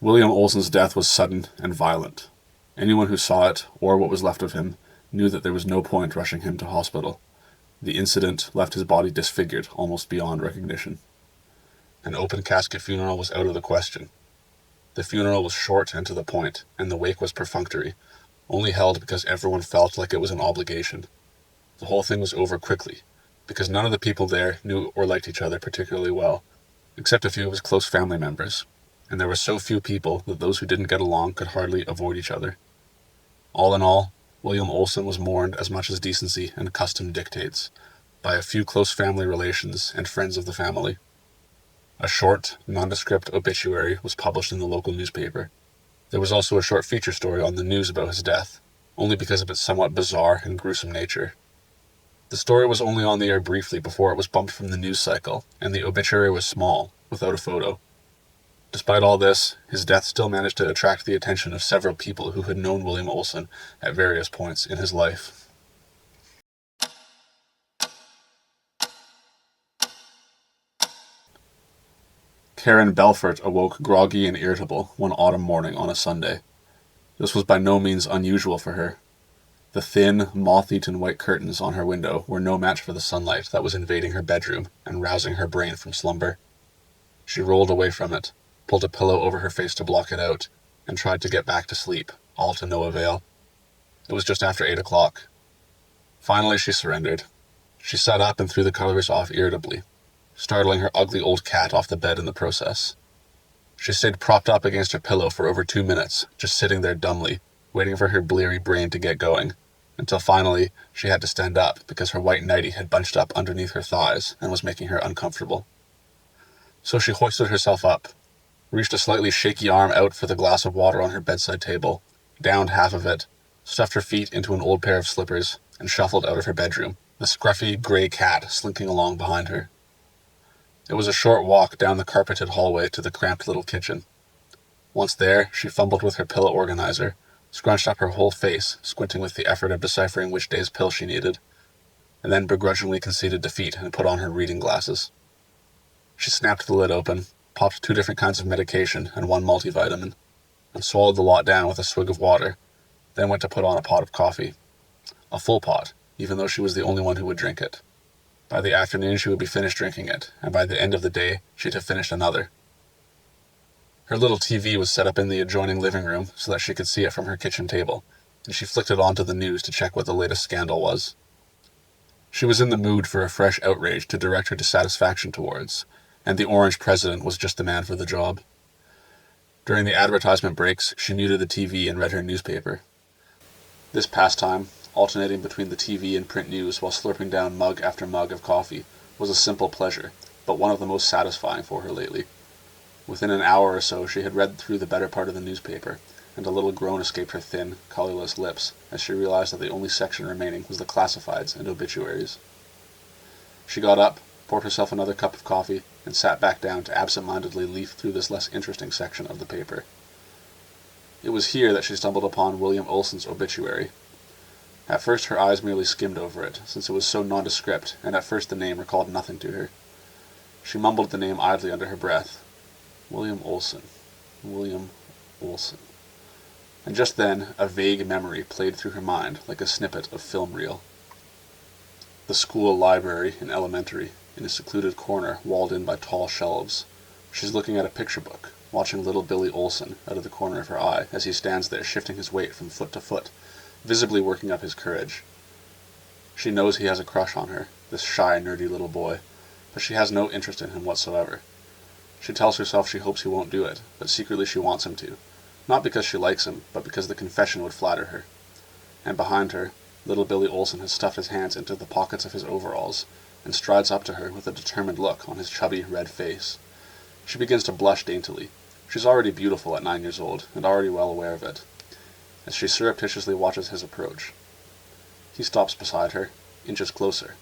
William Olson's death was sudden and violent. Anyone who saw it, or what was left of him, knew that there was no point rushing him to hospital. The incident left his body disfigured almost beyond recognition. An open casket funeral was out of the question. The funeral was short and to the point, and the wake was perfunctory, only held because everyone felt like it was an obligation. The whole thing was over quickly, because none of the people there knew or liked each other particularly well, except a few of his close family members, and there were so few people that those who didn't get along could hardly avoid each other. All in all, William Olson was mourned as much as decency and custom dictates, by a few close family relations and friends of the family. A short, nondescript obituary was published in the local newspaper. There was also a short feature story on the news about his death, only because of its somewhat bizarre and gruesome nature. The story was only on the air briefly before it was bumped from the news cycle, and the obituary was small, without a photo. Despite all this, his death still managed to attract the attention of several people who had known William Olson at various points in his life. Karen Belfort awoke groggy and irritable one autumn morning on a Sunday. This was by no means unusual for her. The thin, moth-eaten white curtains on her window were no match for the sunlight that was invading her bedroom and rousing her brain from slumber. She rolled away from it, pulled a pillow over her face to block it out, and tried to get back to sleep, all to no avail. It was just after 8 o'clock. Finally she surrendered. She sat up and threw the covers off irritably, startling her ugly old cat off the bed in the process. She stayed propped up against her pillow for over 2 minutes, just sitting there dumbly, waiting for her bleary brain to get going, until finally she had to stand up because her white nightie had bunched up underneath her thighs and was making her uncomfortable. So she hoisted herself up, reached a slightly shaky arm out for the glass of water on her bedside table, downed half of it, stuffed her feet into an old pair of slippers, and shuffled out of her bedroom, the scruffy gray cat slinking along behind her. It was a short walk down the carpeted hallway to the cramped little kitchen. Once there, she fumbled with her pillow organizer, scrunched up her whole face, squinting with the effort of deciphering which day's pill she needed, and then begrudgingly conceded defeat and put on her reading glasses. She snapped the lid open, popped 2 different kinds of medication and 1 multivitamin, and swallowed the lot down with a swig of water, then went to put on a pot of coffee. A full pot, even though she was the only one who would drink it. By the afternoon she would be finished drinking it, and by the end of the day she'd have finished another. Her little TV was set up in the adjoining living room so that she could see it from her kitchen table, and she flicked it on to the news to check what the latest scandal was. She was in the mood for a fresh outrage to direct her dissatisfaction towards, and the orange president was just the man for the job. During the advertisement breaks, she muted the TV and read her newspaper. This pastime, alternating between the TV and print news while slurping down mug after mug of coffee, was a simple pleasure, but one of the most satisfying for her lately. Within an hour or so she had read through the better part of the newspaper, and a little groan escaped her thin, colorless lips as she realized that the only section remaining was the classifieds and obituaries. She got up, poured herself another cup of coffee, and sat back down to absent-mindedly leaf through this less interesting section of the paper. It was here that she stumbled upon William Olson's obituary. At first her eyes merely skimmed over it, since it was so nondescript, and at first the name recalled nothing to her. She mumbled the name idly under her breath. William Olson. William Olson. And just then a vague memory played through her mind like a snippet of film reel. The school library in elementary, in a secluded corner walled in by tall shelves. She's looking at a picture book, watching little Billy Olson out of the corner of her eye as he stands there shifting his weight from foot to foot, visibly working up his courage. She knows he has a crush on her, this shy, nerdy little boy, but she has no interest in him whatsoever. She tells herself she hopes he won't do it, but secretly she wants him to, not because she likes him, but because the confession would flatter her. And behind her, little Billy Olson has stuffed his hands into the pockets of his overalls, and strides up to her with a determined look on his chubby, red face. She begins to blush daintily. She's already beautiful at 9 years old, and already well aware of it, as she surreptitiously watches his approach. He stops beside her, inches closer,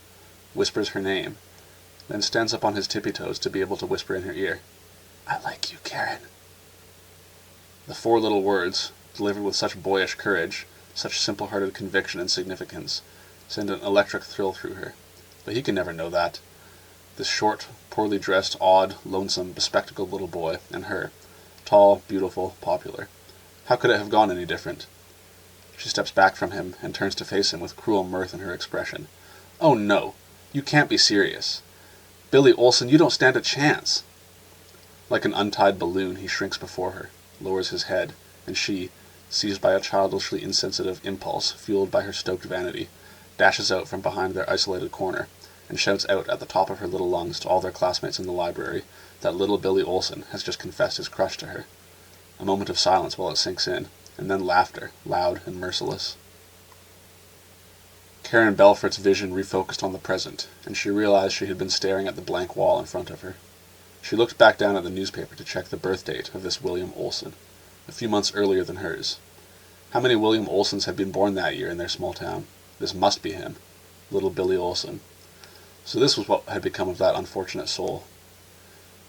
whispers her name, then stands up on his tippy toes to be able to whisper in her ear, "I like you, Karen." The 4 little words, delivered with such boyish courage, such simple-hearted conviction and significance, send an electric thrill through her. But he can never know that. This short, poorly dressed, odd, lonesome, bespectacled little boy, and her, Tall, beautiful, popular. How could it have gone any different? She steps back from him and turns to face him with cruel mirth in her expression. Oh no! You can't be serious. Billy Olson, you don't stand a chance! Like an untied balloon, he shrinks before her, lowers his head, and she, seized by a childishly insensitive impulse, fueled by her stoked vanity, dashes out from behind their isolated corner, and shouts out at the top of her little lungs to all their classmates in the library that little Billy Olson has just confessed his crush to her. A moment of silence while it sinks in, and then laughter, loud and merciless. Karen Belfort's vision refocused on the present, and she realized she had been staring at the blank wall in front of her. She looked back down at the newspaper to check the birth date of this William Olson, a few months earlier than hers. How many William Olsons had been born that year in their small town? This must be him. Little Billy Olson. So this was what had become of that unfortunate soul.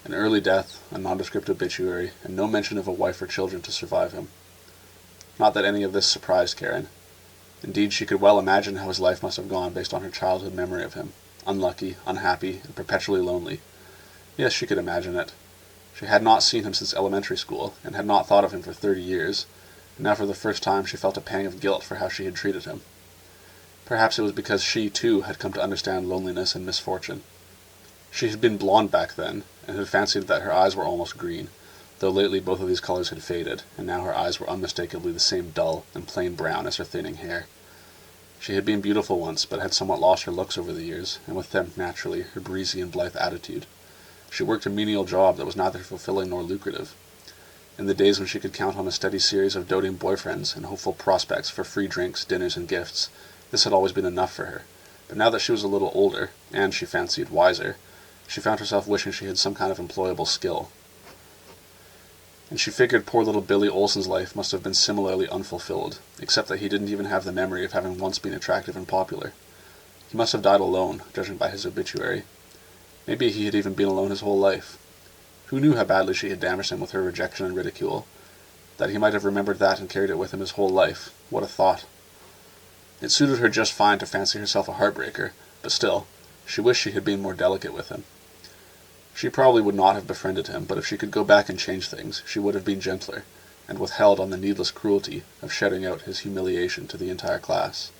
An early death, a nondescript obituary, and no mention of a wife or children to survive him. Not that any of this surprised Karen. Indeed, she could well imagine how his life must have gone based on her childhood memory of him. Unlucky, unhappy, and perpetually lonely. Yes, she could imagine it. She had not seen him since elementary school, and had not thought of him for 30 years, and now for the first time she felt a pang of guilt for how she had treated him. Perhaps it was because she, too, had come to understand loneliness and misfortune. She had been blonde back then, and had fancied that her eyes were almost green, though lately both of these colors had faded, and now her eyes were unmistakably the same dull and plain brown as her thinning hair. She had been beautiful once, but had somewhat lost her looks over the years, and with them, naturally, her breezy and blithe attitude. She worked a menial job that was neither fulfilling nor lucrative. In the days when she could count on a steady series of doting boyfriends and hopeful prospects for free drinks, dinners, and gifts, this had always been enough for her. But now that she was a little older, and, she fancied, wiser, she found herself wishing she had some kind of employable skill. And she figured poor little Billy Olson's life must have been similarly unfulfilled, except that he didn't even have the memory of having once been attractive and popular. He must have died alone, judging by his obituary. Maybe he had even been alone his whole life. Who knew how badly she had damaged him with her rejection and ridicule? That he might have remembered that and carried it with him his whole life. What a thought. It suited her just fine to fancy herself a heartbreaker, but still, she wished she had been more delicate with him. She probably would not have befriended him, but if she could go back and change things, she would have been gentler, and withheld on the needless cruelty of shouting out his humiliation to the entire class.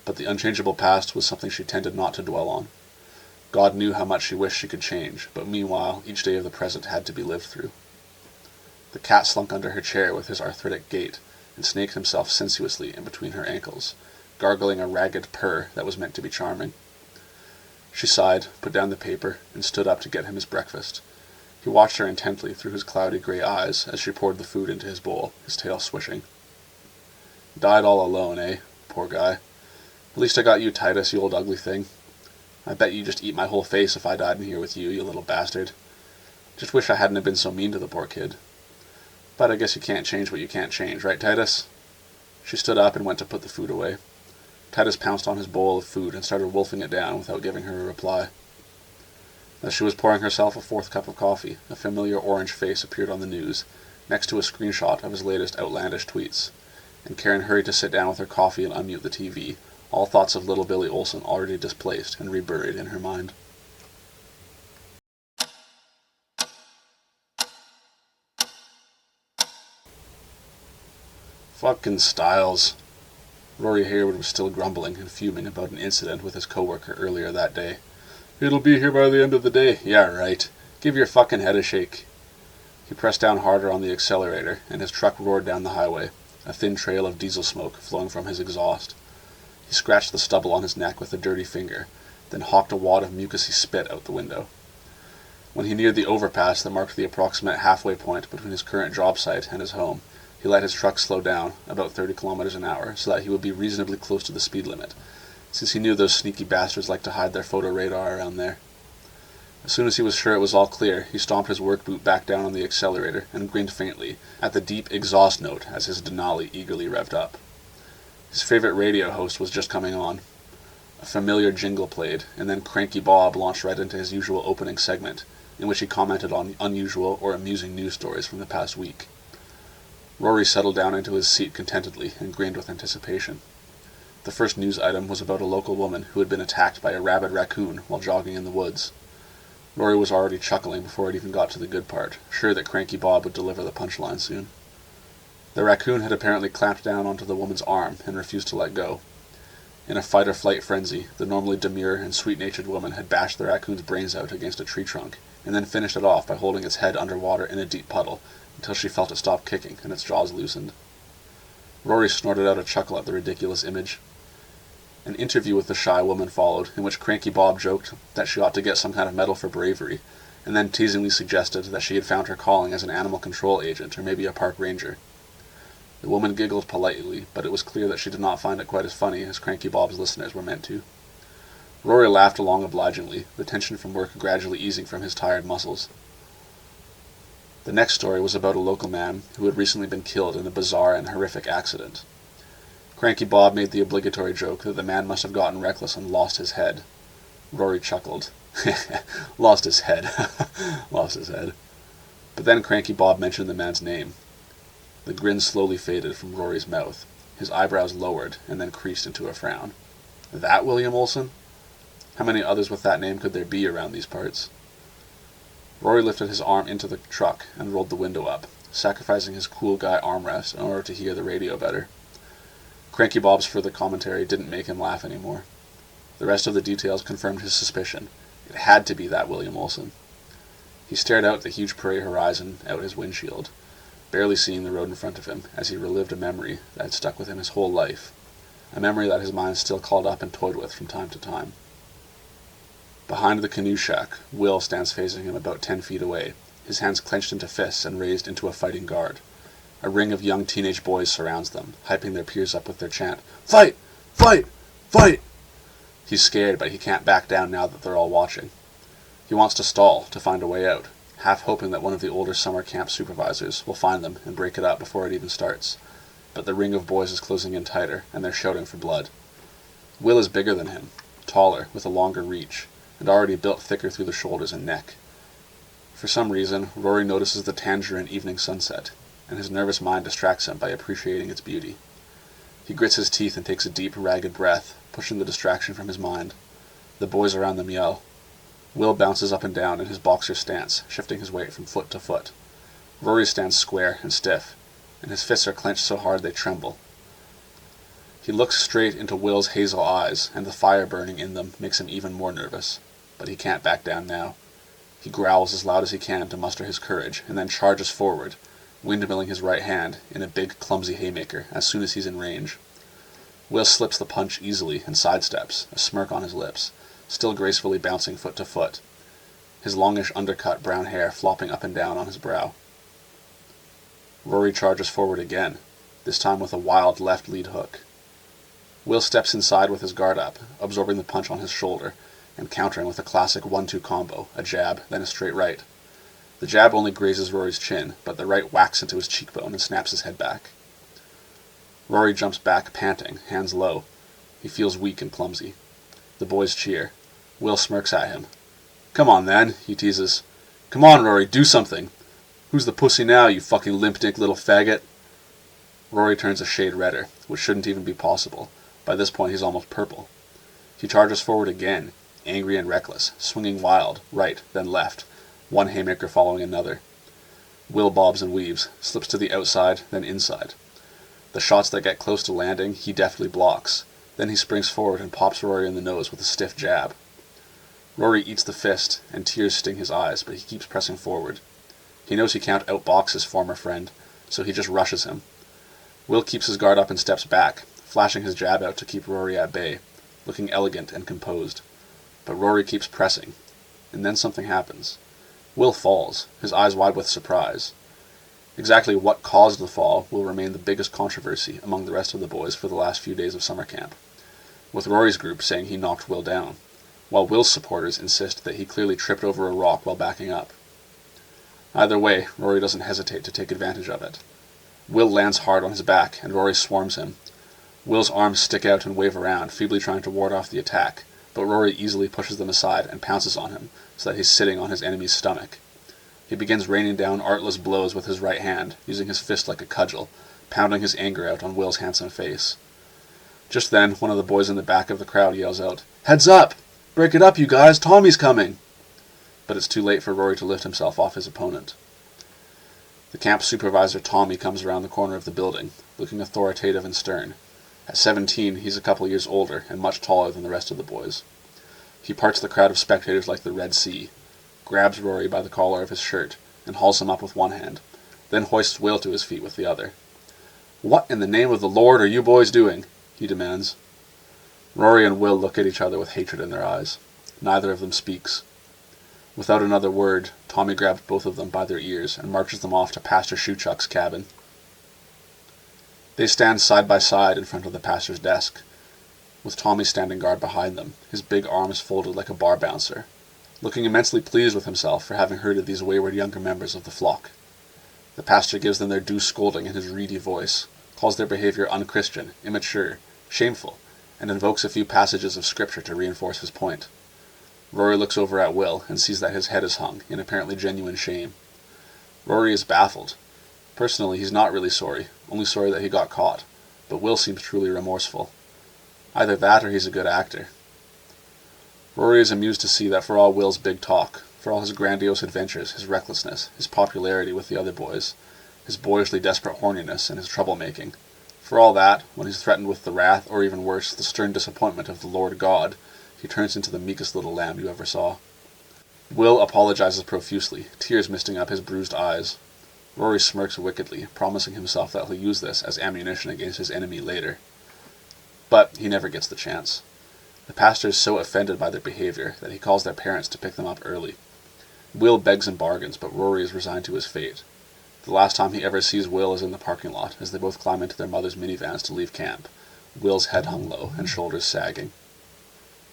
But the unchangeable past was something she tended not to dwell on. God knew how much she wished she could change, but meanwhile each day of the present had to be lived through. The cat slunk under her chair with his arthritic gait, and snaked himself sensuously in between her ankles, gargling a ragged purr that was meant to be charming. She sighed, put down the paper, and stood up to get him his breakfast. He watched her intently through his cloudy grey eyes as she poured the food into his bowl, his tail swishing. Died all alone, eh? Poor guy. At least I got you, Titus, you old ugly thing. I bet you just eat my whole face if I died in here with you, you little bastard. Just wish I hadn't have been so mean to the poor kid. But I guess you can't change what you can't change, right, Titus? She stood up and went to put the food away. Titus pounced on his bowl of food and started wolfing it down without giving her a reply. As she was pouring herself a fourth cup of coffee, a familiar orange face appeared on the news, next to a screenshot of his latest outlandish tweets, and Karen hurried to sit down with her coffee and unmute the TV, all thoughts of little Billy Olson already displaced and reburied in her mind. Fucking Styles. Rory Hayward was still grumbling and fuming about an incident with his coworker earlier that day. It'll be here by the end of the day. Yeah, right. Give your fucking head a shake. He pressed down harder on the accelerator, and his truck roared down the highway, a thin trail of diesel smoke flowing from his exhaust. He scratched the stubble on his neck with a dirty finger, then hawked a wad of mucousy spit out the window. When he neared the overpass that marked the approximate halfway point between his current job site and his home, he let his truck slow down, about 30 kilometers an hour, so that he would be reasonably close to the speed limit, since he knew those sneaky bastards like to hide their photo radar around there. As soon as he was sure it was all clear, he stomped his work boot back down on the accelerator and grinned faintly at the deep exhaust note as his Denali eagerly revved up. His favorite radio host was just coming on. A familiar jingle played, and then Cranky Bob launched right into his usual opening segment, in which he commented on unusual or amusing news stories from the past week. Rory settled down into his seat contentedly and grinned with anticipation. The first news item was about a local woman who had been attacked by a rabid raccoon while jogging in the woods. Rory was already chuckling before it even got to the good part, sure that Cranky Bob would deliver the punchline soon. The raccoon had apparently clamped down onto the woman's arm and refused to let go. In a fight-or-flight frenzy, the normally demure and sweet-natured woman had bashed the raccoon's brains out against a tree trunk, and then finished it off by holding its head underwater in a deep puddle until she felt it stop kicking and its jaws loosened. Rory snorted out a chuckle at the ridiculous image. An interview with the shy woman followed, in which Cranky Bob joked that she ought to get some kind of medal for bravery, and then teasingly suggested that she had found her calling as an animal control agent or maybe a park ranger. The woman giggled politely, but it was clear that she did not find it quite as funny as Cranky Bob's listeners were meant to. Rory laughed along obligingly, the tension from work gradually easing from his tired muscles. The next story was about a local man who had recently been killed in a bizarre and horrific accident. Cranky Bob made the obligatory joke that the man must have gotten reckless and lost his head. Rory chuckled. Lost his head. Lost his head. But then Cranky Bob mentioned the man's name. The grin slowly faded from Rory's mouth. His eyebrows lowered and then creased into a frown. That William Olsen? How many others with that name could there be around these parts? Rory lifted his arm into the truck and rolled the window up, sacrificing his cool guy armrest in order to hear the radio better. Cranky Bob's further commentary didn't make him laugh anymore. The rest of the details confirmed his suspicion. It had to be that William Olsen. He stared out the huge prairie horizon out his windshield, barely seeing the road in front of him as he relived a memory that had stuck with him his whole life, a memory that his mind still called up and toyed with from time to time. Behind the canoe shack, Will stands facing him about 10 feet away, his hands clenched into fists and raised into a fighting guard. A ring of young teenage boys surrounds them, hyping their peers up with their chant, "Fight! Fight! Fight!" He's scared, but he can't back down now that they're all watching. He wants to stall, to find a way out, half hoping that one of the older summer camp supervisors will find them and break it up before it even starts. But the ring of boys is closing in tighter, and they're shouting for blood. Will is bigger than him, taller, with a longer reach, and already built thicker through the shoulders and neck. For some reason, Rory notices the tangerine evening sunset, and his nervous mind distracts him by appreciating its beauty. He grits his teeth and takes a deep, ragged breath, pushing the distraction from his mind. The boys around them yell. Will bounces up and down in his boxer stance, shifting his weight from foot to foot. Rory stands square and stiff, and his fists are clenched so hard they tremble. He looks straight into Will's hazel eyes, and the fire burning in them makes him even more nervous. But he can't back down now. He growls as loud as he can to muster his courage, and then charges forward, windmilling his right hand in a big, clumsy haymaker as soon as he's in range. Will slips the punch easily and sidesteps, a smirk on his lips, still gracefully bouncing foot to foot, his longish undercut brown hair flopping up and down on his brow. Rory charges forward again, this time with a wild left lead hook. Will steps inside with his guard up, absorbing the punch on his shoulder, and countering with a classic 1-2 combo, a jab, then a straight right. The jab only grazes Rory's chin, but the right whacks into his cheekbone and snaps his head back. Rory jumps back, panting, hands low. He feels weak and clumsy. The boys cheer. Will smirks at him. "Come on, then," he teases. "Come on, Rory, do something. Who's the pussy now, you fucking limp-dick little faggot?" Rory turns a shade redder, which shouldn't even be possible. By this point he's almost purple. He charges forward again, angry and reckless, swinging wild, right, then left, one haymaker following another. Will bobs and weaves, slips to the outside, then inside. The shots that get close to landing, he deftly blocks. Then he springs forward and pops Rory in the nose with a stiff jab. Rory eats the fist, and tears sting his eyes, but he keeps pressing forward. He knows he can't outbox his former friend, so he just rushes him. Will keeps his guard up and steps back, flashing his jab out to keep Rory at bay, looking elegant and composed. But Rory keeps pressing, and then something happens. Will falls, his eyes wide with surprise. Exactly what caused the fall will remain the biggest controversy among the rest of the boys for the last few days of summer camp, with Rory's group saying he knocked Will down, while Will's supporters insist that he clearly tripped over a rock while backing up. Either way, Rory doesn't hesitate to take advantage of it. Will lands hard on his back, and Rory swarms him. Will's arms stick out and wave around, feebly trying to ward off the attack, but Rory easily pushes them aside and pounces on him, so that he's sitting on his enemy's stomach. He begins raining down artless blows with his right hand, using his fist like a cudgel, pounding his anger out on Will's handsome face. Just then, one of the boys in the back of the crowd yells out, "Heads up! Break it up, you guys! Tommy's coming!" but it's too late for Rory to lift himself off his opponent. The camp supervisor Tommy comes around the corner of the building, looking authoritative and stern. At 17, he's a couple years older and much taller than the rest of the boys. He parts the crowd of spectators like the Red Sea, grabs Rory by the collar of his shirt, and hauls him up with one hand, then hoists Will to his feet with the other. "What in the name of the Lord are you boys doing?" he demands. Rory and Will look at each other with hatred in their eyes. Neither of them speaks. Without another word, Tommy grabs both of them by their ears and marches them off to Pastor Shoechuck's cabin. They stand side by side in front of the pastor's desk, with Tommy standing guard behind them, his big arms folded like a bar bouncer, looking immensely pleased with himself for having herded these wayward younger members of the flock. The pastor gives them their due scolding in his reedy voice, calls their behavior unchristian, immature, shameful, and invokes a few passages of scripture to reinforce his point. Rory looks over at Will and sees that his head is hung in apparently genuine shame. Rory is baffled. Personally, he's not really sorry, only sorry that he got caught, but Will seems truly remorseful. Either that or he's a good actor. Rory is amused to see that for all Will's big talk, for all his grandiose adventures, his recklessness, his popularity with the other boys, his boyishly desperate horniness, and his troublemaking, for all that, when he's threatened with the wrath, or even worse, the stern disappointment of the Lord God, he turns into the meekest little lamb you ever saw. Will apologizes profusely, tears misting up his bruised eyes. Rory smirks wickedly, promising himself that he'll use this as ammunition against his enemy later. But he never gets the chance. The pastor is so offended by their behavior that he calls their parents to pick them up early. Will begs and bargains, but Rory is resigned to his fate. The last time he ever sees Will is in the parking lot, as they both climb into their mother's minivans to leave camp, Will's head hung low and shoulders sagging.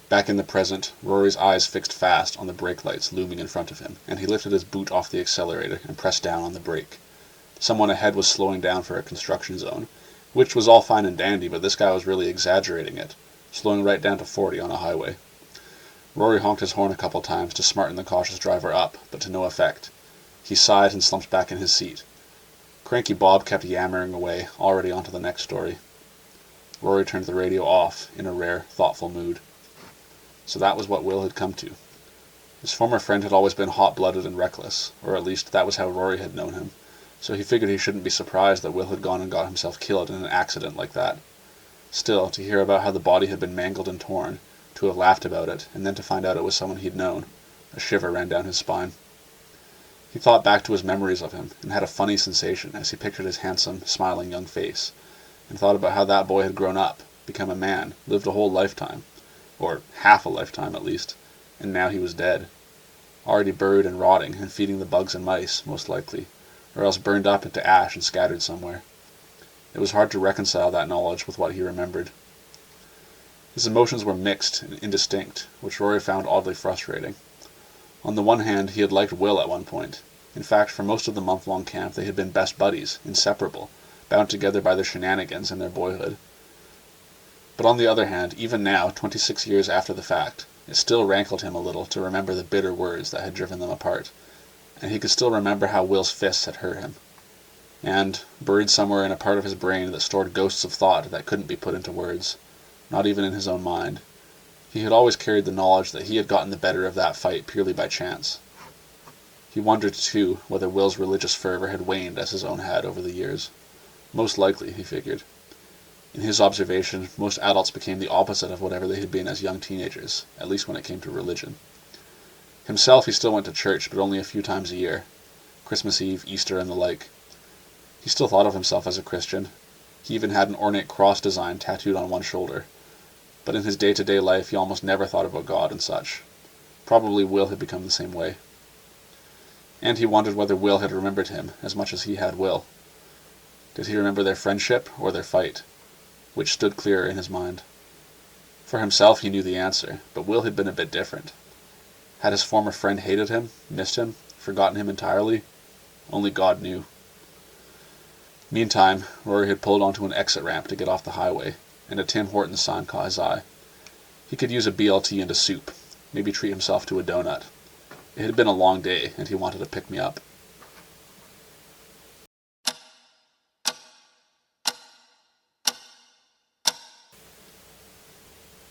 Back in the present, Rory's eyes fixed fast on the brake lights looming in front of him, and he lifted his boot off the accelerator and pressed down on the brake. Someone ahead was slowing down for a construction zone, which was all fine and dandy, but this guy was really exaggerating it, slowing right down to 40 on a highway. Rory honked his horn a couple times to smarten the cautious driver up, but to no effect. He sighed and slumped back in his seat. Cranky Bob kept yammering away, already onto the next story. Rory turned the radio off, in a rare, thoughtful mood. So that was what Will had come to. His former friend had always been hot-blooded and reckless, or at least that was how Rory had known him, so he figured he shouldn't be surprised that Will had gone and got himself killed in an accident like that. Still, to hear about how the body had been mangled and torn, to have laughed about it, and then to find out it was someone he'd known, a shiver ran down his spine. He thought back to his memories of him, and had a funny sensation as he pictured his handsome, smiling young face, and thought about how that boy had grown up, become a man, lived a whole lifetime, or half a lifetime at least, and now he was dead. Already buried and rotting, and feeding the bugs and mice, most likely, or else burned up into ash and scattered somewhere. It was hard to reconcile that knowledge with what he remembered. His emotions were mixed and indistinct, which Rory found oddly frustrating. On the one hand, he had liked Will at one point. In fact, for most of the month-long camp they had been best buddies, inseparable, bound together by their shenanigans in their boyhood. But on the other hand, even now, 26 years after the fact, it still rankled him a little to remember the bitter words that had driven them apart, and he could still remember how Will's fists had hurt him. And, buried somewhere in a part of his brain that stored ghosts of thought that couldn't be put into words, not even in his own mind, he had always carried the knowledge that he had gotten the better of that fight purely by chance. He wondered, too, whether Will's religious fervor had waned as his own had over the years. Most likely, he figured. In his observation, most adults became the opposite of whatever they had been as young teenagers, at least when it came to religion. Himself, he still went to church, but only a few times a year. Christmas Eve, Easter, and the like. He still thought of himself as a Christian. He even had an ornate cross design tattooed on one shoulder. But in his day-to-day life, he almost never thought about God and such. Probably Will had become the same way. And he wondered whether Will had remembered him as much as he had Will. Did he remember their friendship or their fight? Which stood clearer in his mind? For himself, he knew the answer, but Will had been a bit different. Had his former friend hated him, missed him, forgotten him entirely? Only God knew. Meantime, Rory had pulled onto an exit ramp to get off the highway, and a Tim Hortons sign caught his eye. He could use a BLT and a soup, maybe treat himself to a donut. It had been a long day, and he wanted to pick me up.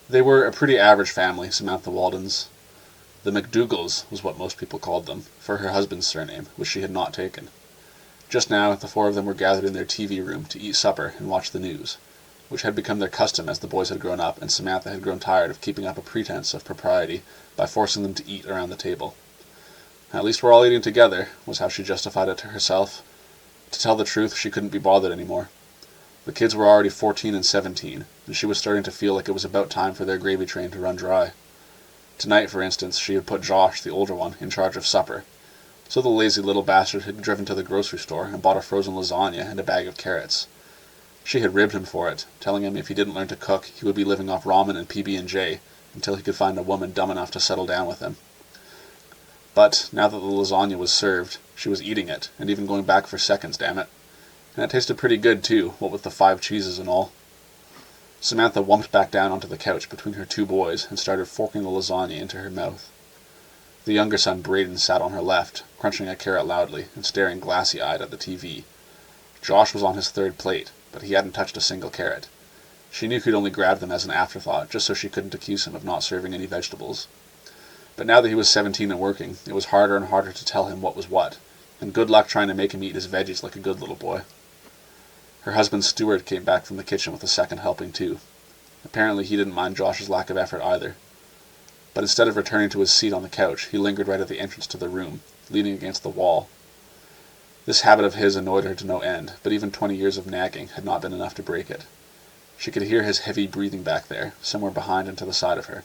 They were a pretty average family, Samantha Walden's. The McDougalls was what most people called them, for her husband's surname, which she had not taken. Just now, the four of them were gathered in their TV room to eat supper and watch the news, which had become their custom as the boys had grown up, and Samantha had grown tired of keeping up a pretense of propriety by forcing them to eat around the table. At least we're all eating together, was how she justified it to herself. To tell the truth, she couldn't be bothered anymore. The kids were already 14 and 17, and she was starting to feel like it was about time for their gravy train to run dry. Tonight, for instance, she had put Josh, the older one, in charge of supper, so the lazy little bastard had driven to the grocery store and bought a frozen lasagna and a bag of carrots. She had ribbed him for it, telling him if he didn't learn to cook, he would be living off ramen and PB&J until he could find a woman dumb enough to settle down with him. But, now that the lasagna was served, she was eating it, and even going back for seconds, damn it. And it tasted pretty good, too, what with the 5 cheeses and all. Samantha wumped back down onto the couch between her 2 boys and started forking the lasagna into her mouth. The younger son, Braden, sat on her left, crunching a carrot loudly and staring glassy-eyed at the TV. Josh was on his 3rd plate, but he hadn't touched a single carrot. She knew he'd only grabbed them as an afterthought, just so she couldn't accuse him of not serving any vegetables. But now that he was 17 and working, it was harder and harder to tell him what was what, and good luck trying to make him eat his veggies like a good little boy. Her husband Stuart came back from the kitchen with a second helping too. Apparently he didn't mind Josh's lack of effort either. But instead of returning to his seat on the couch, he lingered right at the entrance to the room, leaning against the wall. This habit of his annoyed her to no end, but even 20 years of nagging had not been enough to break it. She could hear his heavy breathing back there, somewhere behind and to the side of her.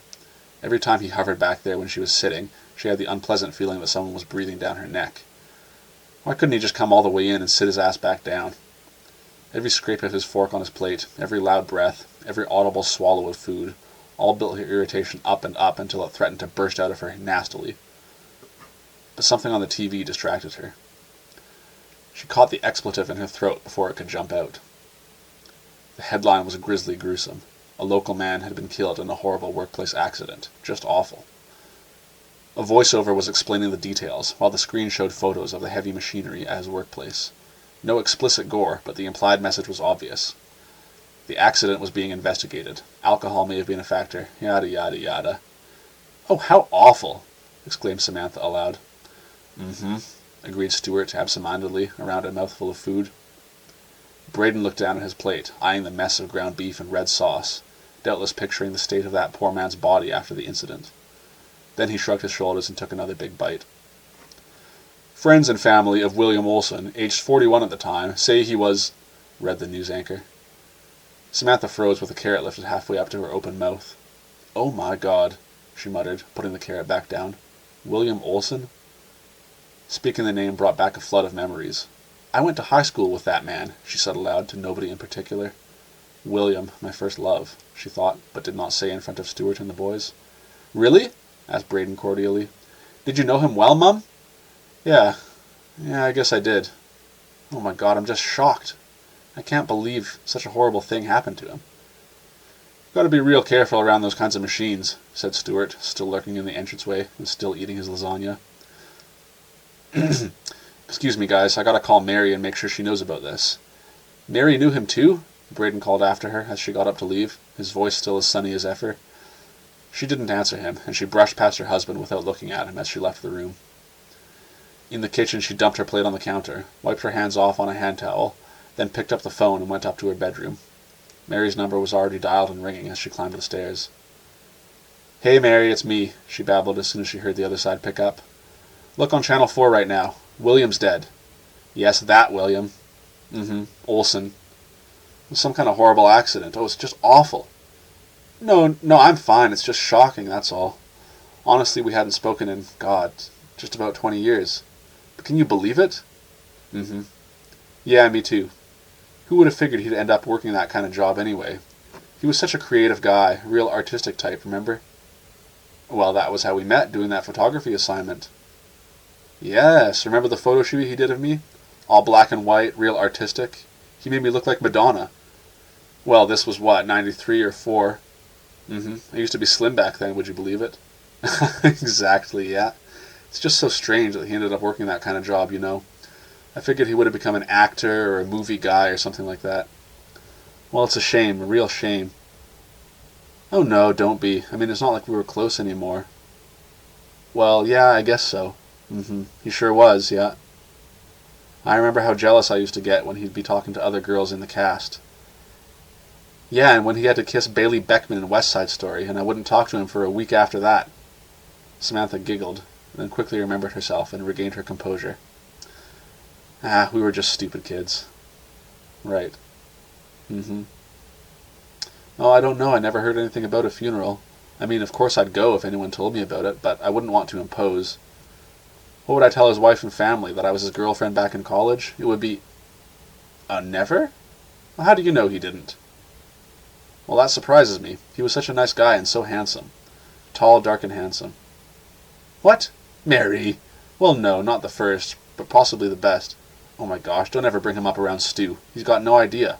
Every time he hovered back there when she was sitting, she had the unpleasant feeling that someone was breathing down her neck. Why couldn't he just come all the way in and sit his ass back down? Every scrape of his fork on his plate, every loud breath, every audible swallow of food, all built her irritation up and up until it threatened to burst out of her nastily. But something on the TV distracted her. She caught the expletive in her throat before it could jump out. The headline was grisly gruesome. A local man had been killed in a horrible workplace accident. Just awful. A voiceover was explaining the details, while the screen showed photos of the heavy machinery at his workplace. No explicit gore, but the implied message was obvious. The accident was being investigated. Alcohol may have been a factor. Yada yada yada. "Oh, how awful!" exclaimed Samantha aloud. "Mm-hmm," agreed Stuart absent-mindedly, around a mouthful of food. Braden looked down at his plate, eyeing the mess of ground beef and red sauce, doubtless picturing the state of that poor man's body after the incident. Then he shrugged his shoulders and took another big bite. "Friends and family of William Olson, aged 41 at the time, say he was," read the news anchor. Samantha froze with the carrot lifted halfway up to her open mouth. "Oh my God," she muttered, putting the carrot back down. "William Olson?" Speaking the name brought back a flood of memories. "I went to high school with that man," she said aloud to nobody in particular. "William, my first love," she thought, but did not say in front of Stuart and the boys. "Really?" asked Braden cordially. "Did you know him well, Mum?" Yeah, I guess I did. Oh my God, I'm just shocked. I can't believe such a horrible thing happened to him." "Got to be real careful around those kinds of machines," said Stuart, still lurking in the entranceway and still eating his lasagna. "Excuse me, guys, I gotta call Mary and make sure she knows about this." "Mary knew him too?" Braden called after her as she got up to leave, his voice still as sunny as ever. She didn't answer him, and she brushed past her husband without looking at him as she left the room. In the kitchen, she dumped her plate on the counter, wiped her hands off on a hand towel, then picked up the phone and went up to her bedroom. Mary's number was already dialed and ringing as she climbed the stairs. "Hey, Mary, it's me," she babbled as soon as she heard the other side pick up. "Look on Channel 4 right now. William's dead." "Yes, that William." "Olson. It was some kind of horrible accident. Oh, it's just awful." No, I'm fine. It's just shocking, that's all. Honestly, we hadn't spoken in, God, just about 20 years. But can you believe it?" "Yeah, me too. Who would have figured he'd end up working that kind of job anyway? He was such a creative guy, real artistic type, remember?" "Well, that was how we met, doing that photography assignment." "Yes, remember the photo shoot he did of me? All black and white, real artistic. He made me look like Madonna. Well, this was what, 93 or 4? I used to be slim back then, would you believe it?" "Exactly, yeah. It's just so strange that he ended up working that kind of job, you know. I figured he would have become an actor or a movie guy or something like that." "Well, it's a shame, a real shame." "Oh no, don't be. I mean, it's not like we were close anymore." Well, yeah, I guess so. He sure was, yeah. I remember how jealous I used to get when he'd be talking to other girls in the cast. Yeah, and when he had to kiss Bailey Beckman in West Side Story, and I wouldn't talk to him for a week after that. Samantha giggled, then quickly remembered herself and regained her composure. Ah, we were just stupid kids. Right. Oh, I don't know. I never heard anything about a funeral. I mean, of course I'd go if anyone told me about it, but I wouldn't want to impose. What would I tell his wife and family? That I was his girlfriend back in college? It would be... never? Well, how do you know he didn't? Well, that surprises me. He was such a nice guy and so handsome. Tall, dark, and handsome. What? Mary? Well, no, not the first, but possibly the best. Oh my gosh, don't ever bring him up around Stu. He's got no idea.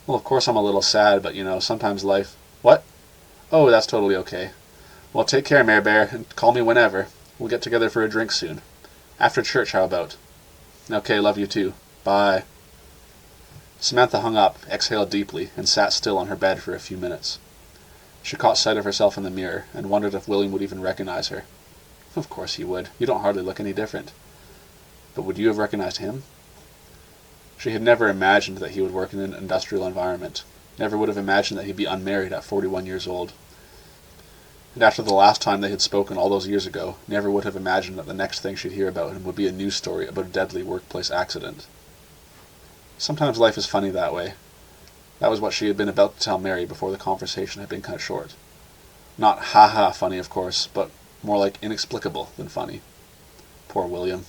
Well, of course I'm a little sad, but sometimes life... What? Oh, that's totally okay. Well, take care, Mare Bear, and call me whenever. We'll get together for a drink soon. After church, how about? Okay, love you too. Bye. Samantha hung up, exhaled deeply, and sat still on her bed for a few minutes. She caught sight of herself in the mirror, and wondered if William would even recognize her. Of course he would. You don't hardly look any different. But would you have recognized him? She had never imagined that he would work in an industrial environment. Never would have imagined that he'd be unmarried at 41 years old. And after the last time they had spoken all those years ago, never would have imagined that the next thing she'd hear about him would be a news story about a deadly workplace accident. Sometimes life is funny that way. That was what she had been about to tell Mary before the conversation had been cut short. Not ha-ha funny, of course, but more like inexplicable than funny. Poor William.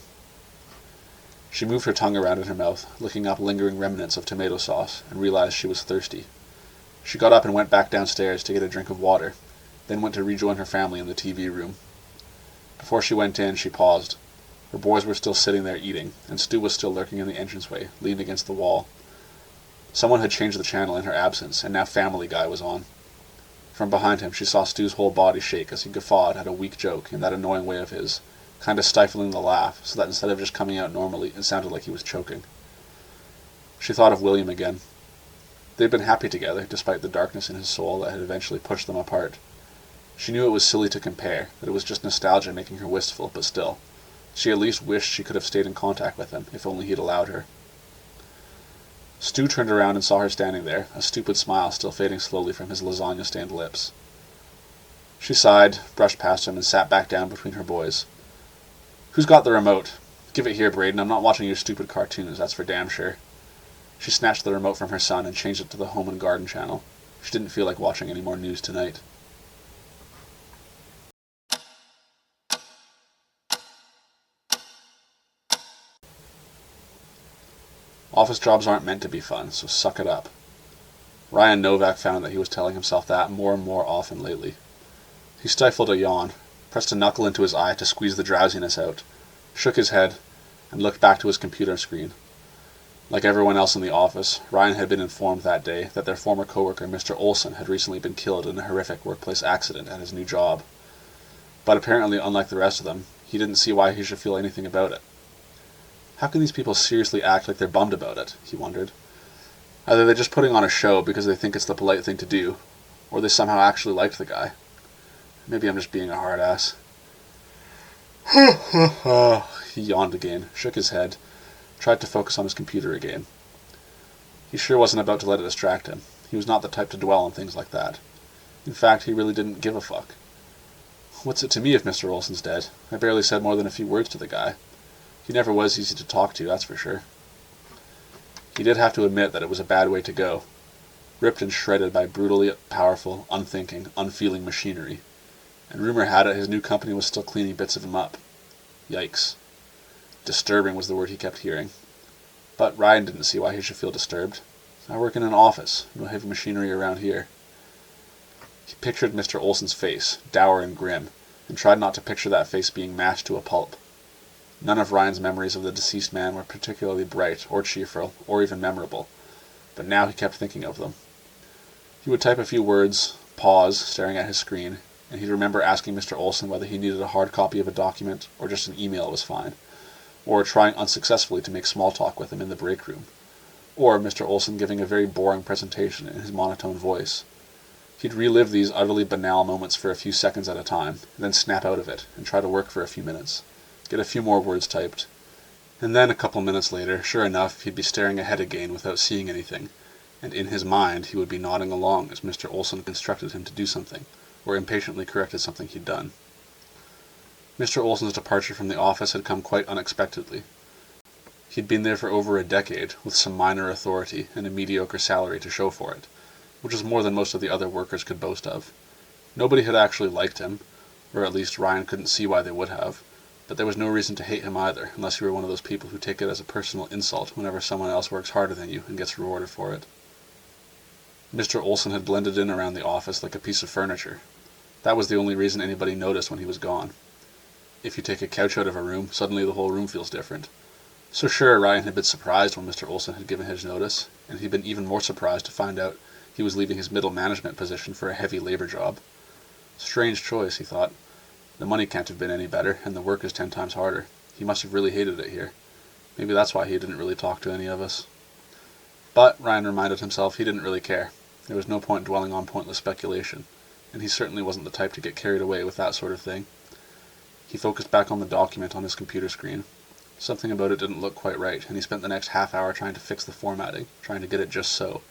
She moved her tongue around in her mouth, licking up lingering remnants of tomato sauce, and realized she was thirsty. She got up and went back downstairs to get a drink of water, then went to rejoin her family in the TV room. Before she went in, she paused. Her boys were still sitting there eating, and Stu was still lurking in the entranceway, leaned against the wall. Someone had changed the channel in her absence, and now Family Guy was on. From behind him, she saw Stu's whole body shake as he guffawed at a weak joke in that annoying way of his, kind of stifling the laugh, so that instead of just coming out normally, it sounded like he was choking. She thought of William again. They'd been happy together, despite the darkness in his soul that had eventually pushed them apart. She knew it was silly to compare, that it was just nostalgia making her wistful, but still, she at least wished she could have stayed in contact with him, if only he'd allowed her. Stu turned around and saw her standing there, a stupid smile still fading slowly from his lasagna-stained lips. She sighed, brushed past him, and sat back down between her boys. Who's got the remote? Give it here, Braden. I'm not watching your stupid cartoons, that's for damn sure. She snatched the remote from her son and changed it to the Home and Garden channel. She didn't feel like watching any more news tonight. Office jobs aren't meant to be fun, so suck it up. Ryan Novak found that he was telling himself that more and more often lately. He stifled a yawn, pressed a knuckle into his eye to squeeze the drowsiness out, shook his head, and looked back to his computer screen. Like everyone else in the office, Ryan had been informed that day that their former coworker, Mr. Olson, had recently been killed in a horrific workplace accident at his new job. But apparently, unlike the rest of them, he didn't see why he should feel anything about it. How can these people seriously act like they're bummed about it, he wondered. Either they're just putting on a show because they think it's the polite thing to do, or they somehow actually liked the guy. Maybe I'm just being a hard ass. He yawned again, shook his head, tried to focus on his computer again. He sure wasn't about to let it distract him. He was not the type to dwell on things like that. In fact, he really didn't give a fuck. What's it to me if Mr. Olson's dead? I barely said more than a few words to the guy. He never was easy to talk to, that's for sure. He did have to admit that it was a bad way to go. Ripped and shredded by brutally powerful, unthinking, unfeeling machinery. And rumor had it his new company was still cleaning bits of him up. Yikes. Disturbing was the word he kept hearing. But Ryan didn't see why he should feel disturbed. I work in an office. No heavy machinery around here. He pictured Mr. Olson's face, dour and grim, and tried not to picture that face being mashed to a pulp. None of Ryan's memories of the deceased man were particularly bright, or cheerful, or even memorable, but now he kept thinking of them. He would type a few words, pause, staring at his screen, and he'd remember asking Mr. Olson whether he needed a hard copy of a document, or just an email was fine, or trying unsuccessfully to make small talk with him in the break room, or Mr. Olson giving a very boring presentation in his monotone voice. He'd relive these utterly banal moments for a few seconds at a time, and then snap out of it, and try to work for a few minutes, get a few more words typed. And then, a couple minutes later, sure enough, he'd be staring ahead again without seeing anything, and in his mind he would be nodding along as Mr. Olson instructed him to do something, or impatiently corrected something he'd done. Mr. Olson's departure from the office had come quite unexpectedly. He'd been there for over a decade, with some minor authority and a mediocre salary to show for it, which was more than most of the other workers could boast of. Nobody had actually liked him, or at least Ryan couldn't see why they would have, but there was no reason to hate him either, unless you were one of those people who take it as a personal insult whenever someone else works harder than you and gets rewarded for it. Mr. Olson had blended in around the office like a piece of furniture. That was the only reason anybody noticed when he was gone. If you take a couch out of a room, suddenly the whole room feels different. So sure, Ryan had been surprised when Mr. Olson had given his notice, and he'd been even more surprised to find out he was leaving his middle management position for a heavy labor job. Strange choice, he thought. The money can't have been any better, and the work is 10 times harder. He must have really hated it here. Maybe that's why he didn't really talk to any of us. But, Ryan reminded himself, he didn't really care. There was no point dwelling on pointless speculation, and he certainly wasn't the type to get carried away with that sort of thing. He focused back on the document on his computer screen. Something about it didn't look quite right, and he spent the next half hour trying to fix the formatting, trying to get it just so,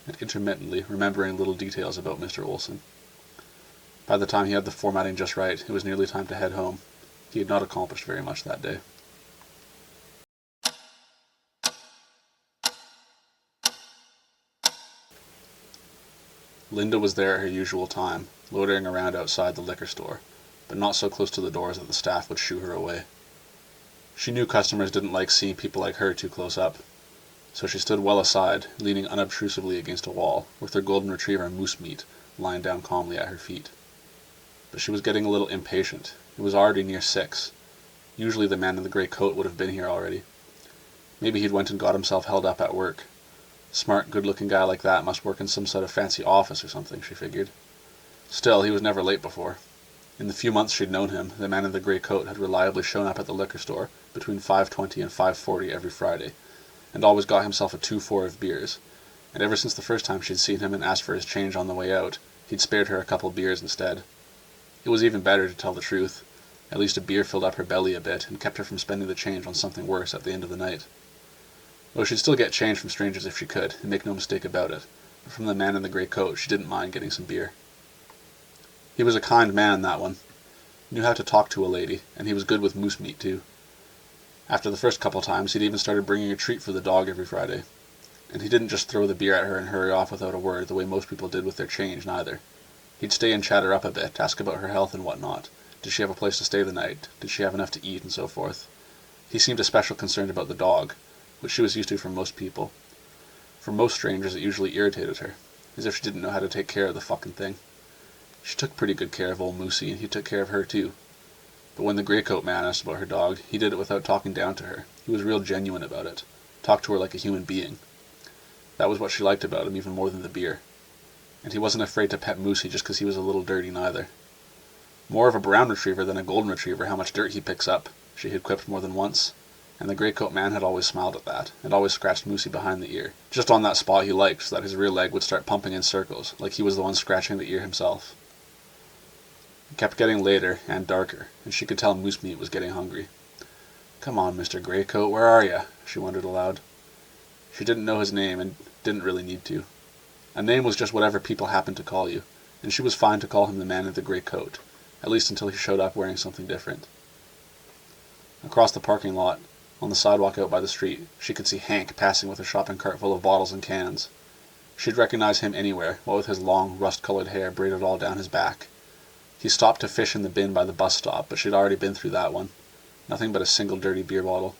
and intermittently remembering little details about Mr. Olson. By the time he had the formatting just right, it was nearly time to head home. He had not accomplished very much that day. Linda was there at her usual time, loitering around outside the liquor store, but not so close to the doors that the staff would shoo her away. She knew customers didn't like seeing people like her too close up, so she stood well aside, leaning unobtrusively against a wall, with her golden retriever Moose Meat lying down calmly at her feet. But she was getting a little impatient. It was already near 6. Usually the man in the grey coat would have been here already. Maybe he'd went and got himself held up at work. Smart, good-looking guy like that must work in some sort of fancy office or something, she figured. Still, he was never late before. In the few months she'd known him, the man in the grey coat had reliably shown up at the liquor store between 5:20 and 5:40 every Friday, and always got himself a 2-4 of beers, and ever since the first time she'd seen him and asked for his change on the way out, he'd spared her a couple beers instead. It was even better, to tell the truth. At least a beer filled up her belly a bit and kept her from spending the change on something worse at the end of the night. Though she'd still get change from strangers if she could, and make no mistake about it, but from the man in the grey coat she didn't mind getting some beer. He was a kind man, that one. He knew how to talk to a lady, and he was good with moose meat too. After the first couple times, he'd even started bringing a treat for the dog every Friday. And he didn't just throw the beer at her and hurry off without a word the way most people did with their change, neither. He'd stay and chat her up a bit, ask about her health and whatnot. Did she have a place to stay the night? Did she have enough to eat, and so forth. He seemed especially concerned about the dog, which she was used to from most people. For most strangers, it usually irritated her, as if she didn't know how to take care of the fucking thing. She took pretty good care of old Moosey, and he took care of her too. But when the grey-coat man asked about her dog, he did it without talking down to her. He was real genuine about it. Talked to her like a human being. That was what she liked about him, even more than the beer. And he wasn't afraid to pet Moosey just because he was a little dirty, neither. More of a brown retriever than a golden retriever, how much dirt he picks up, she had quipped more than once. And the grey-coat man had always smiled at that, and always scratched Moosey behind the ear, just on that spot he liked, so that his rear leg would start pumping in circles, like he was the one scratching the ear himself. It kept getting later and darker, and she could tell Moose Meat was getting hungry. "Come on, Mr. Greycoat, where are you?" she wondered aloud. She didn't know his name, and didn't really need to. A name was just whatever people happened to call you, and she was fine to call him the man in the grey coat, at least until he showed up wearing something different. Across the parking lot, on the sidewalk out by the street, she could see Hank passing with a shopping cart full of bottles and cans. She'd recognize him anywhere, what with his long, rust-colored hair braided all down his back. He stopped to fish in the bin by the bus stop, but she'd already been through that one. Nothing but a single dirty beer bottle.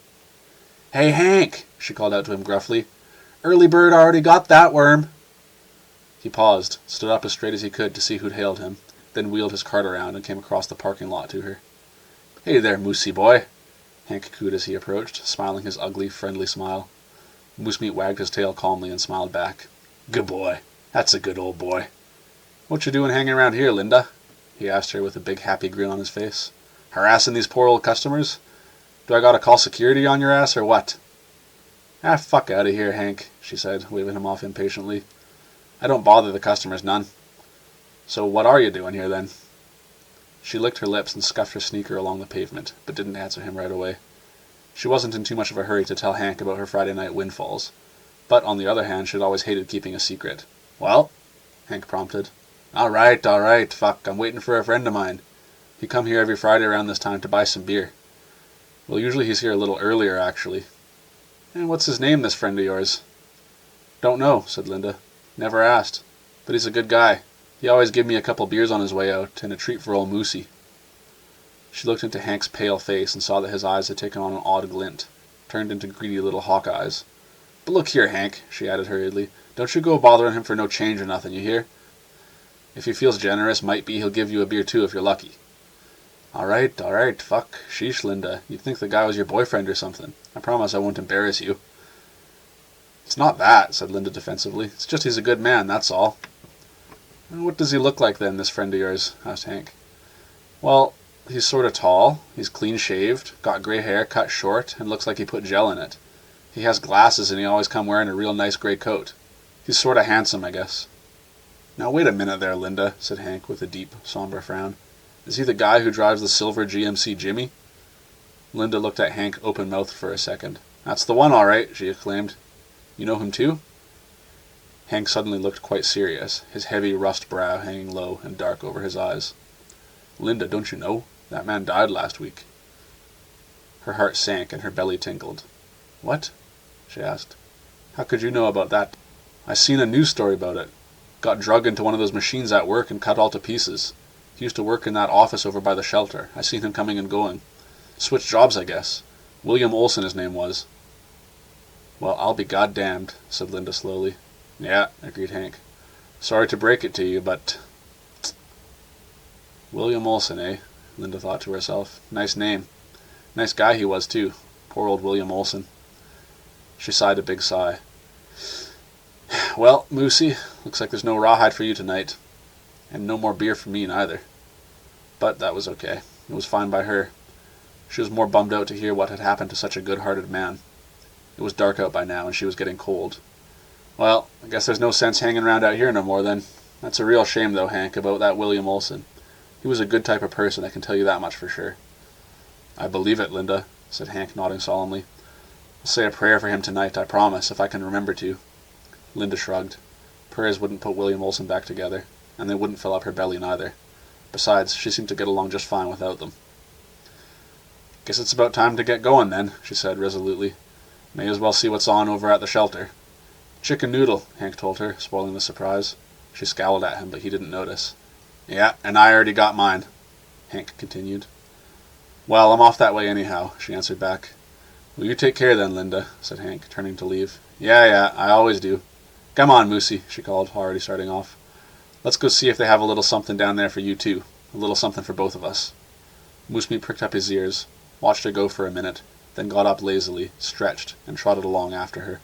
"Hey, Hank!" she called out to him gruffly. "Early bird already got that worm." He paused, stood up as straight as he could to see who'd hailed him, then wheeled his cart around and came across the parking lot to her. "Hey there, Moosey boy," Hank cooed as he approached, smiling his ugly, friendly smile. Moose Meat wagged his tail calmly and smiled back. "Good boy. That's a good old boy. What you doing hanging around here, Linda?" he asked her with a big happy grin on his face. "Harassing these poor old customers? Do I gotta call security on your ass or what?" "Ah, fuck out of here, Hank," she said, waving him off impatiently. "I don't bother the customers none." So what are you doing here, then? She licked her lips and scuffed her sneaker along the pavement, but didn't answer him right away. She wasn't in too much of a hurry to tell Hank about her Friday night windfalls, but on the other hand, she'd always hated keeping a secret. Well? Hank prompted. All right, fuck, I'm waiting for a friend of mine. He come here every Friday around this time to buy some beer. Well, usually he's here a little earlier, actually. And what's his name, this friend of yours? Don't know, said Linda. Never asked. But he's a good guy. He always give me a couple beers on his way out, and a treat for old Moosey. She looked into Hank's pale face and saw that his eyes had taken on an odd glint, turned into greedy little hawk eyes. But look here, Hank, she added hurriedly. Don't you go bothering him for no change or nothing, you hear? If he feels generous, might be he'll give you a beer too if you're lucky. All right, fuck. Sheesh, Linda. You'd think the guy was your boyfriend or something. I promise I won't embarrass you. It's not that, said Linda defensively. It's just he's a good man, that's all. What does he look like then, this friend of yours? Asked Hank. Well, he's sort of tall, he's clean-shaved, got grey hair cut short, and looks like he put gel in it. He has glasses and he always come wearing a real nice grey coat. He's sort of handsome, I guess. Now wait a minute there, Linda, said Hank with a deep, somber frown. Is he the guy who drives the silver GMC Jimmy? Linda looked at Hank open-mouthed for a second. That's the one, all right, she exclaimed. You know him too? Hank suddenly looked quite serious, his heavy rust brow hanging low and dark over his eyes. Linda, don't you know? That man died last week. Her heart sank and her belly tingled. What? She asked. How could you know about that? I seen a news story about it. Got drug into one of those machines at work and cut all to pieces. He used to work in that office over by the shelter. I seen him coming and going. Switched jobs, I guess. William Olson his name was. Well, I'll be goddamned, said Linda slowly. Yeah, agreed Hank. Sorry to break it to you, but... William Olson, eh? Linda thought to herself. Nice name. Nice guy he was, too. Poor old William Olson. She sighed a big sigh. Well, Moosey, looks like there's no rawhide for you tonight. And no more beer for me, neither. But that was okay. It was fine by her. She was more bummed out to hear what had happened to such a good-hearted man. It was dark out by now, and she was getting cold. Well, I guess there's no sense hanging around out here no more, then. That's a real shame, though, Hank, about that William Olson. He was a good type of person, I can tell you that much for sure. I believe it, Linda, said Hank, nodding solemnly. I'll say a prayer for him tonight, I promise, if I can remember to. Linda shrugged. Prayers wouldn't put William Olson back together, and they wouldn't fill up her belly neither. Besides, she seemed to get along just fine without them. Guess it's about time to get going, then, she said resolutely. May as well see what's on over at the shelter. Chicken noodle, Hank told her, spoiling the surprise. She scowled at him, but he didn't notice. Yeah, and I already got mine, Hank continued. Well, I'm off that way anyhow, she answered back. Will you take care then, Linda, said Hank, turning to leave. Yeah, I always do. Come on, Moosey, she called, already starting off. Let's go see if they have a little something down there for you too. A little something for both of us. Moosey pricked up his ears, watched her go for a minute, then got up lazily, stretched, and trotted along after her.